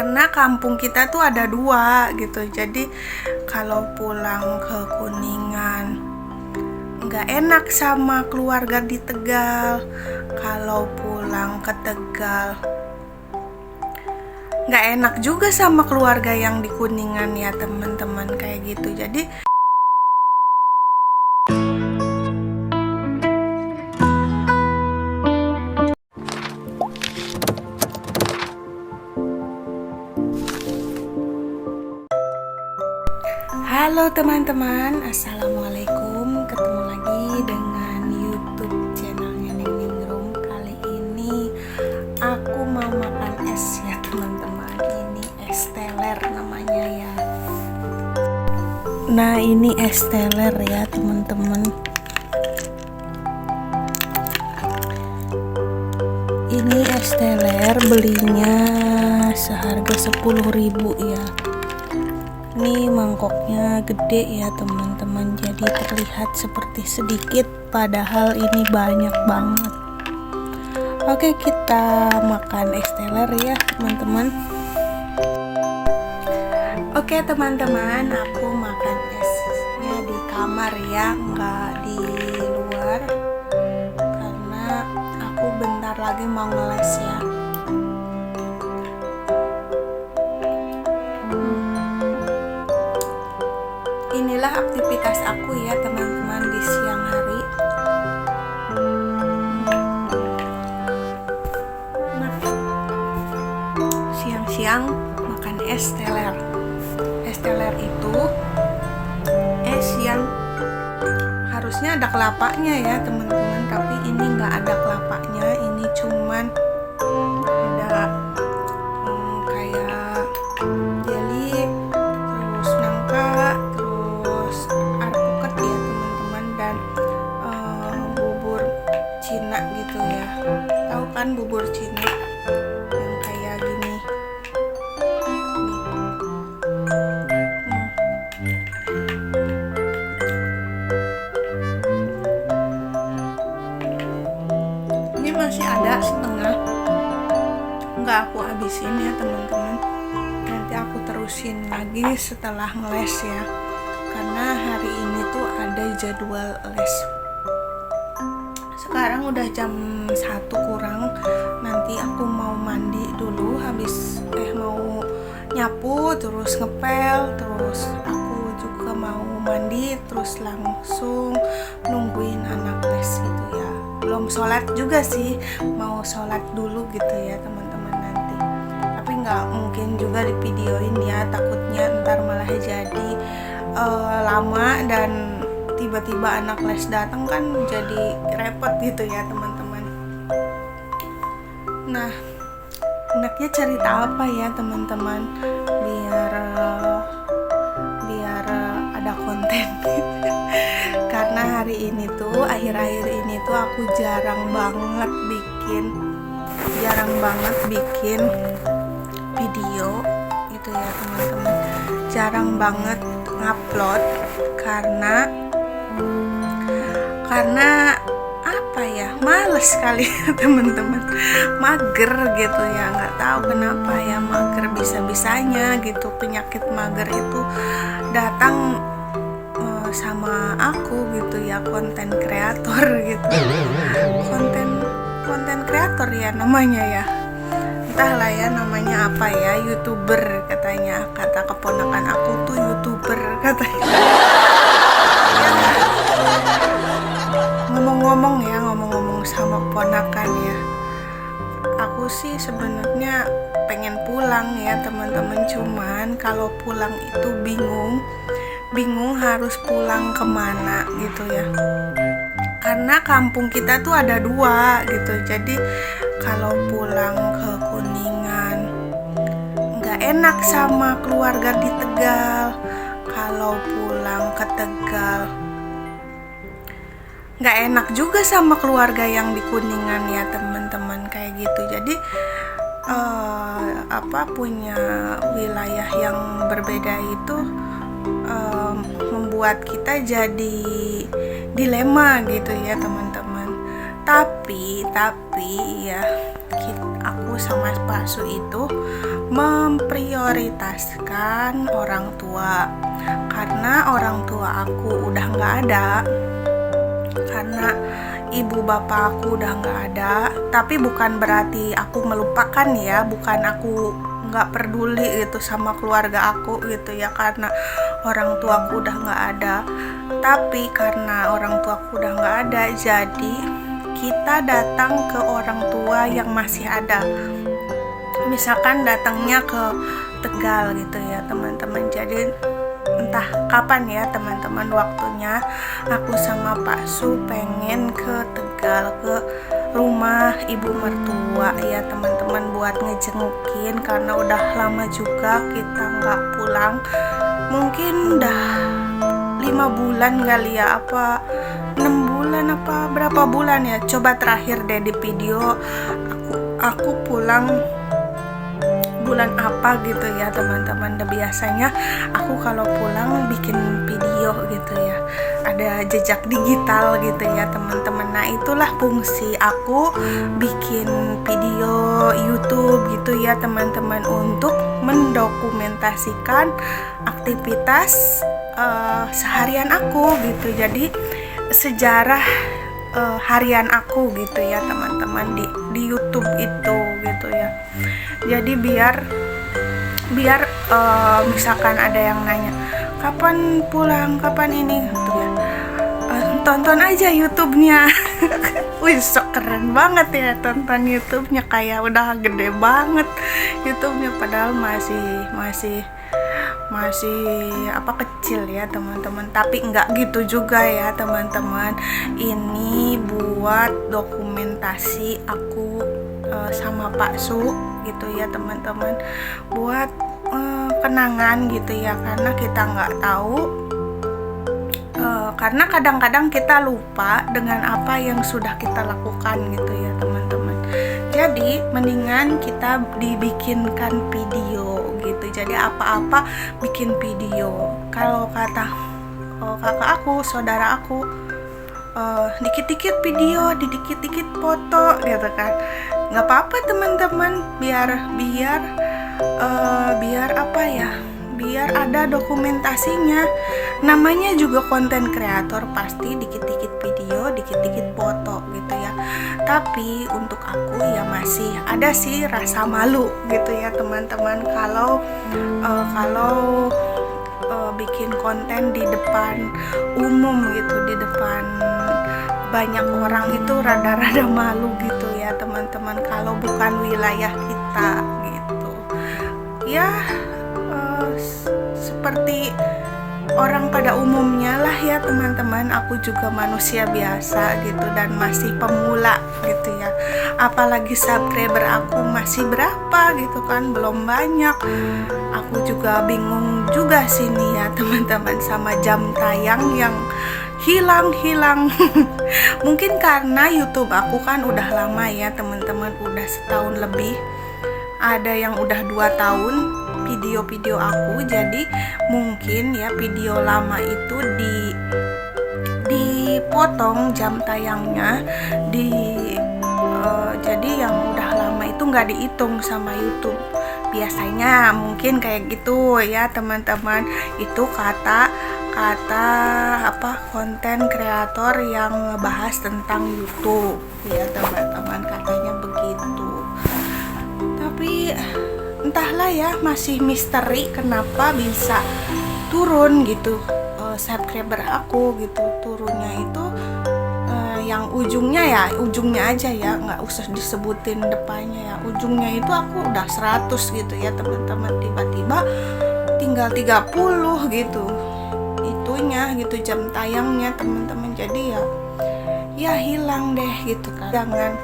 karena kampung kita tuh ada dua gitu. Jadi kalau pulang ke Kuningan nggak enak sama keluarga di Tegal, kalau pulang ke Tegal nggak enak juga sama keluarga yang di Kuningan ya teman-teman, kayak gitu. Jadi halo teman-teman, assalamualaikum. Ketemu lagi dengan YouTube channelnya Neng Ningrum. Kali ini aku mau makan es ya teman-teman. Ini es teler namanya ya. Nah ini es teler ya teman-teman. Ini es teler belinya seharga 10.000 ya. Ini mangkoknya gede ya teman-teman, jadi terlihat seperti sedikit padahal ini banyak banget. Oke, kita makan es teler ya teman-teman. Oke teman-teman, aku makan esnya di kamar ya, nggak di luar, karena aku bentar lagi mau ngeles ya. Inilah aktivitas aku ya teman-teman di siang hari. Nah, siang-siang makan es teler. Es teler itu es yang harusnya ada kelapanya ya teman-teman, tapi ini nggak ada kelapanya. Ini cuman ada kayak jelly, terus nangka, alpukat ya teman-teman, dan bubur Cina gitu ya. Tahu kan bubur Cina yang kayak gini. Ini masih ada setengah, nggak aku habisin ya teman-teman. Nanti aku terusin lagi setelah ngeles ya, karena hari ini tuh ada jadwal les. Sekarang udah jam 1 kurang. Nanti aku mau mandi dulu, habis mau nyapu, terus ngepel, terus aku juga mau mandi, terus langsung nungguin anak les gitu ya. Belum sholat juga sih, mau sholat dulu gitu ya teman-teman nanti. Tapi nggak mungkin juga di videoin ya, takutnya ntar malah jadi lama dan tiba-tiba anak les datang kan jadi repot gitu ya teman-teman. Nah, enaknya cerita apa ya teman-teman, biar ada konten. Karena hari ini tuh, akhir-akhir ini tuh aku jarang banget bikin video gitu ya teman-teman. Jarang banget ngupload karena apa ya, males kali ya teman-teman, mager gitu ya, nggak tahu kenapa ya, mager bisa-bisanya gitu. Penyakit mager itu datang sama aku gitu ya, konten kreator gitu, konten kreator ya namanya ya, entahlah ya namanya apa ya, YouTuber katanya, kata keponakan aku tuh YouTuber katanya. Ngomong-ngomong sama keponakan ya, aku sih sebenarnya pengen pulang ya teman-teman, cuman kalau pulang itu bingung harus pulang kemana gitu ya, karena kampung kita tuh ada dua gitu. Jadi kalau pulang ke Kuningan nggak enak sama keluarga di Tegal, kalau pulang ke Tegal nggak enak juga sama keluarga yang di Kuningan ya teman-teman, kayak gitu. Jadi punya wilayah yang berbeda itu membuat kita jadi dilema gitu ya teman-teman. Tapi ya aku aku sama Pak Su itu memprioritaskan orang tua, karena orang tua aku udah nggak ada, karena ibu bapak aku udah nggak ada. Tapi bukan berarti aku melupakan ya, bukan aku nggak peduli gitu sama keluarga aku gitu ya, karena orang tua aku udah nggak ada. Tapi karena orang tua aku udah nggak ada, jadi kita datang ke orang tua yang masih ada. Misalkan datangnya ke Tegal gitu ya teman-teman. Jadi entah kapan ya teman-teman waktunya, aku sama Pak Su pengen ke Tegal, ke rumah ibu mertua ya teman-teman, buat ngejengukin, karena udah lama juga kita nggak pulang. Mungkin udah 5 bulan kali ya, apa 6 bulan apa berapa bulan ya, coba terakhir deh di video aku pulang bulan apa gitu ya teman-teman. Dan biasanya aku kalau pulang bikin video gitu ya, ada jejak digital gitu ya teman-teman. Nah itulah fungsi aku bikin video YouTube gitu ya teman-teman, untuk mendokumentasikan aktivitas seharian aku gitu. Jadi sejarah harian aku gitu ya teman-teman di YouTube itu gitu ya. Jadi biar misalkan ada yang nanya kapan pulang, kapan ini gitu ya, tonton aja YouTube-nya. Wih, sok keren banget ya tonton YouTube-nya, kayak udah gede banget YouTube-nya, padahal masih apa kecil ya teman-teman. Tapi enggak gitu juga ya teman-teman, ini buat dokumentasi aku sama Pak Su gitu ya teman-teman, buat kenangan gitu ya, karena kita nggak tahu, karena kadang-kadang kita lupa dengan apa yang sudah kita lakukan gitu ya teman-teman. Jadi mendingan kita dibikinkan video gitu. Jadi apa-apa bikin video. Kalau kata kakak aku, saudara aku, dikit-dikit video, dikit-dikit foto gitu kan. Nggak apa-apa teman-teman, biar apa ya, biar ada dokumentasinya. Namanya juga konten kreator, pasti dikit-dikit video, dikit-dikit foto gitu ya. Tapi untuk aku ya masih ada sih rasa malu gitu ya teman-teman, kalau bikin konten di depan umum gitu, di depan banyak orang itu rada-rada malu gitu ya teman-teman, kalau bukan wilayah kita gitu ya. Seperti orang pada umumnya lah ya teman-teman, aku juga manusia biasa gitu dan masih pemula gitu ya. Apalagi subscriber aku masih berapa gitu kan, belum banyak. Aku juga bingung juga sini ya teman-teman sama jam tayang yang hilang. Mungkin karena YouTube aku kan udah lama ya teman-teman, udah setahun lebih. Ada yang udah 2 tahun video-video aku, jadi mungkin ya video lama itu dipotong jam tayangnya, jadi yang udah lama itu nggak dihitung sama YouTube. Biasanya mungkin kayak gitu ya teman-teman, itu kata konten kreator yang ngebahas tentang YouTube ya teman-teman, katanya begitu. Tapi entahlah ya, masih misteri kenapa bisa turun gitu subscriber aku gitu. Turunnya itu yang ujungnya aja ya, nggak usah disebutin depannya ya. Ujungnya itu aku udah 100 gitu ya teman-teman, tiba-tiba tinggal 30 gitu itunya gitu jam tayangnya teman-teman. Jadi ya hilang deh gitu kan. Jangan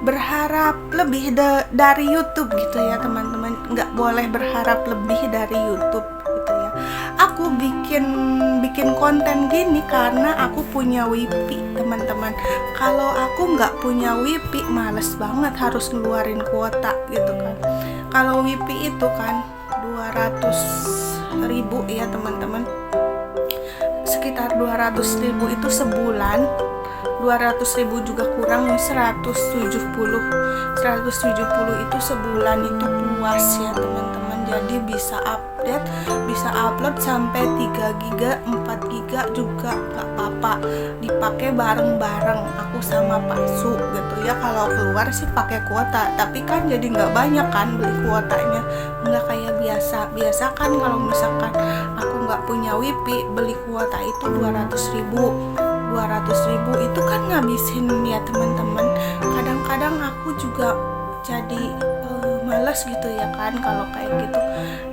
berharap lebih dari YouTube gitu ya teman-teman, nggak boleh berharap lebih dari YouTube gitu ya. Aku bikin konten gini karena aku punya WiFi teman-teman. Kalau aku nggak punya WiFi, males banget harus ngeluarin kuota gitu kan. Kalau WiFi itu kan 200.000 ya teman-teman, sekitar 200.000 itu sebulan. 200.000 juga kurang, 170 itu sebulan itu puas ya teman-teman. Jadi bisa update, bisa upload sampai 3 giga 4 giga juga gak apa-apa, dipakai bareng-bareng aku sama Pak Su gitu ya. Kalau keluar sih pakai kuota, tapi kan jadi nggak banyak kan beli kuotanya, nggak kayak biasa kan kalau misalkan aku nggak punya wifi beli kuota itu 200.000 itu kan ngabisin ya teman-teman. Kadang-kadang aku juga jadi males gitu ya kan kalau kayak gitu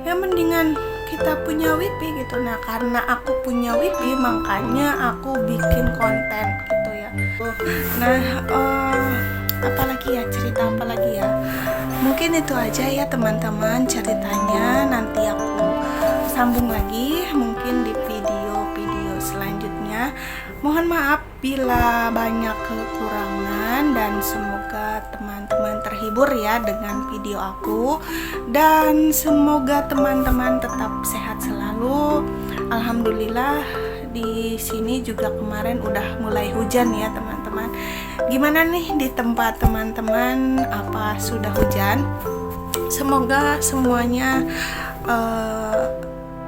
ya, mendingan kita punya wifi gitu. Nah karena aku punya wifi makanya aku bikin konten gitu ya. Nah apalagi ya, cerita apalagi ya, mungkin itu aja ya teman-teman ceritanya. Nanti aku sambung lagi mungkin di video-video selanjutnya. Mohon maaf bila banyak kekurangan dan semoga teman-teman terhibur ya dengan video aku, dan semoga teman-teman tetap sehat selalu. Alhamdulillah di sini juga kemarin udah mulai hujan ya teman-teman. Gimana nih di tempat teman-teman, apa sudah hujan? Semoga semuanya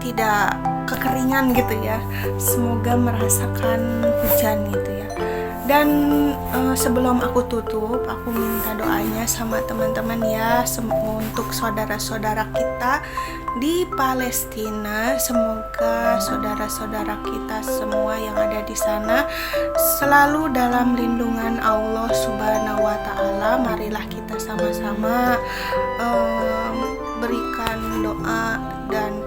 tidak kekeringan gitu ya, semoga merasakan hujan gitu ya. Dan sebelum aku tutup, aku minta doanya sama teman-teman ya, untuk saudara-saudara kita di Palestina. Semoga saudara-saudara kita semua yang ada di sana selalu dalam lindungan Allah Subhanahu wa Ta'ala. Marilah kita sama-sama berikan doa dan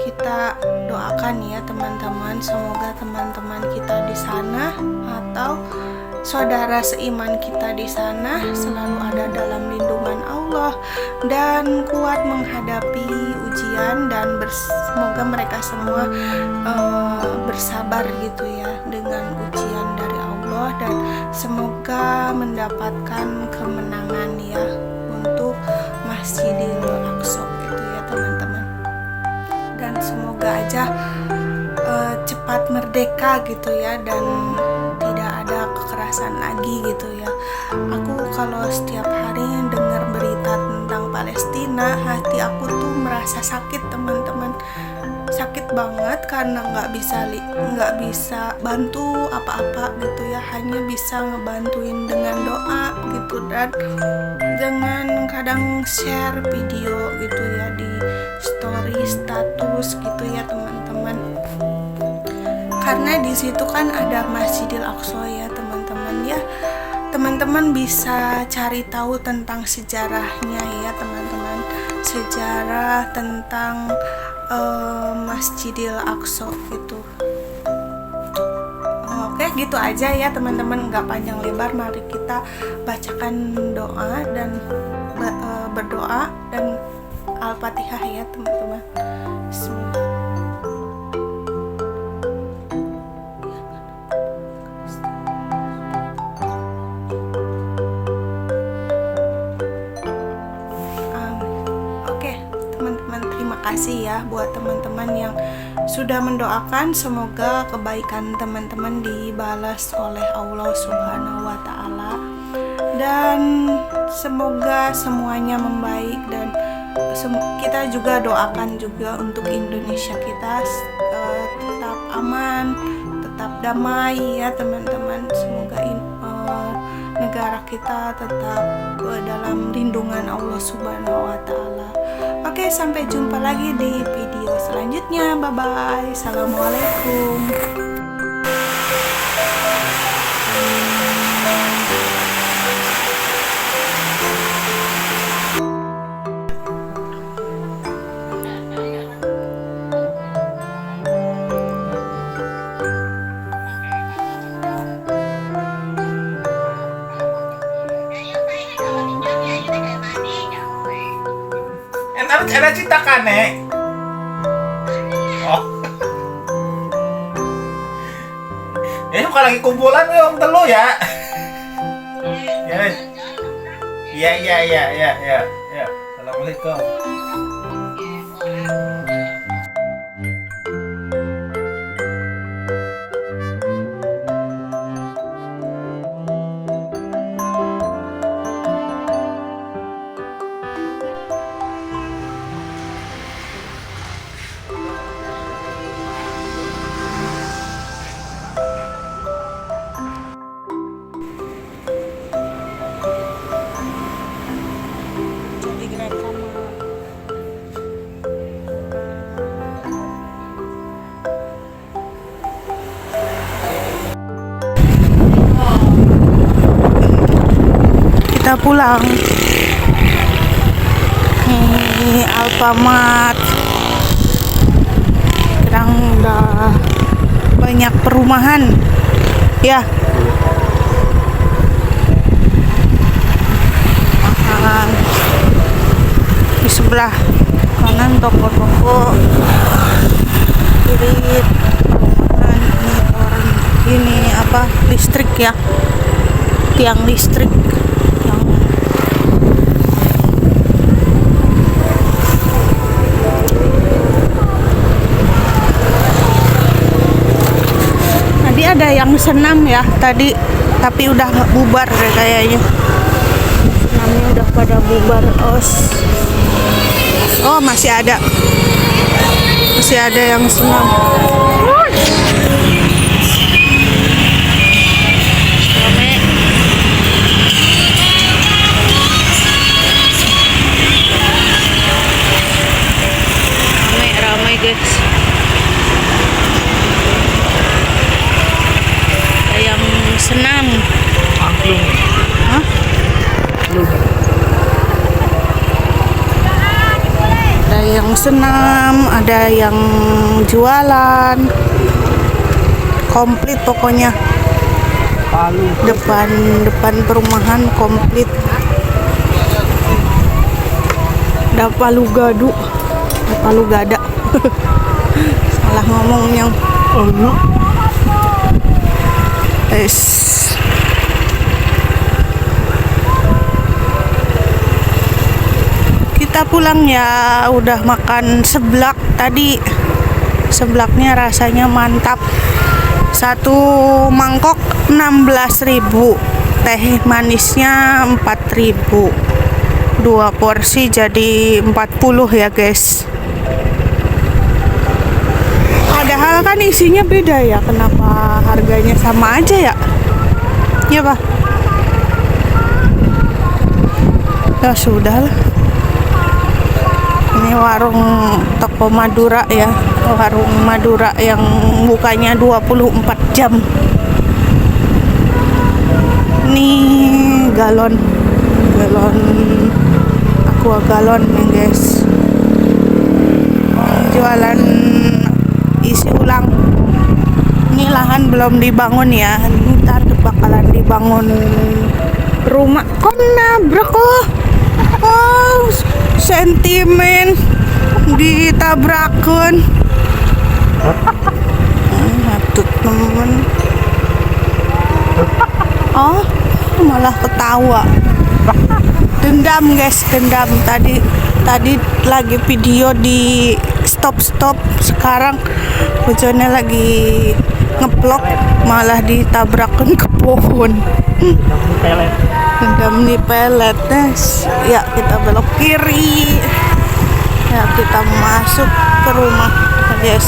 kita doakan ya teman-teman, semoga teman-teman kita di sana atau saudara seiman kita di sana selalu ada dalam lindungan Allah dan kuat menghadapi ujian, dan semoga mereka semua bersabar gitu ya dengan ujian dari Allah, dan semoga mendapatkan kemenangan ya untuk Masjidil Aqsa gitu ya teman-teman. Dan semoga aja cepat merdeka gitu ya, dan tidak ada kekerasan lagi gitu ya. Aku kalau setiap hari dengar berita tentang Palestina, hati aku tuh merasa sakit teman-teman, sakit banget karena nggak bisa bantu apa-apa gitu ya, hanya bisa ngebantuin dengan doa gitu, dan dengan kadang share video gitu ya di story status gitu ya teman-teman, karena di situ kan ada Masjidil Aqsa ya teman-teman ya. Teman-teman bisa cari tahu tentang sejarahnya ya teman-teman, sejarah tentang Masjidil Aqsa gitu. Oke, gitu aja ya teman-teman, nggak panjang lebar. Mari kita bacakan doa dan berdoa dan Al-Fatihah ya teman-teman. Bismillah. Kasih ya buat teman-teman yang sudah mendoakan, semoga kebaikan teman-teman dibalas oleh Allah Subhanahu wa Ta'ala, dan semoga semuanya membaik, dan kita juga doakan juga untuk Indonesia kita tetap aman, tetap damai ya teman-teman. Semoga negara kita tetap dalam lindungan Allah Subhanahu wa Ta'ala. Oke, sampai jumpa lagi di video selanjutnya. Bye bye. Assalamualaikum. Ada cerita kan, Nek? Oh. Ya, bukan lagi kumpulan nih om telu ya. Ya. Assalamualaikum. pulang. Ini Alfamart. Sekarang udah banyak perumahan. Ya. Di sebelah kanan toko-toko, kiri perumahan. Ini orang ini apa, listrik ya, tiang listrik yang tadi ada yang senam ya tadi, tapi udah nggak bubar deh kayaknya. Senamnya udah pada bubar. Oh masih ada yang senam. Ramai guys. Ada yang senam. Angklung. Hah? Ada yang senam, ada yang jualan, komplit pokoknya. Depan perumahan komplit. Ada palu gada. Salah ngomongnya. Kita pulang ya, udah makan seblak tadi. Seblaknya rasanya mantap. Satu mangkok 16.000, teh manisnya 4.000. 2 porsi jadi 40 ya guys. Padahal kan isinya beda ya, kenapa harganya sama aja ya? Ya Pak. Ya sudah lah. Ini warung toko Madura ya, warung Madura yang bukanya 24 jam. Ini galon aqua galon nih guys. Jualan isi ulang. Ini lahan belum dibangun ya, ntar bakalan dibangun rumah. Kok nabrak loh? Oh, sentimen ditabrakan. Hatut temen. Oh, malah ketawa. Dendam guys, dendam. Tadi lagi video di stop, sekarang bojone lagi ngeplok malah ditabrakan ke pohon. Dendam di pelet guys. Ya kita belok kiri. Ya kita masuk ke rumah guys.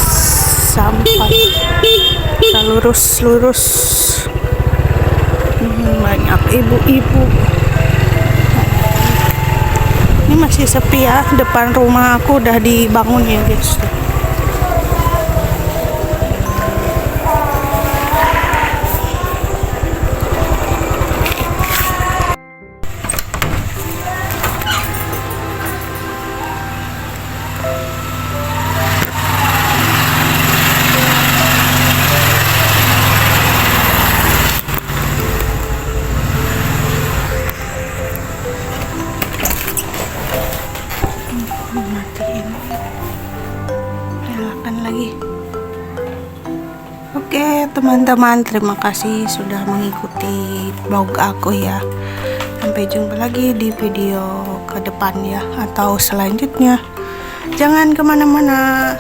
Sampai kita lurus. Banyak ibu-ibu. Ini masih sepi ya, depan rumah aku udah dibangun ya guys. Matiin, nyalakan lagi. Oke teman-teman, terima kasih sudah mengikuti vlog aku ya. Sampai jumpa lagi di video ke depan ya, atau selanjutnya. Jangan kemana-mana.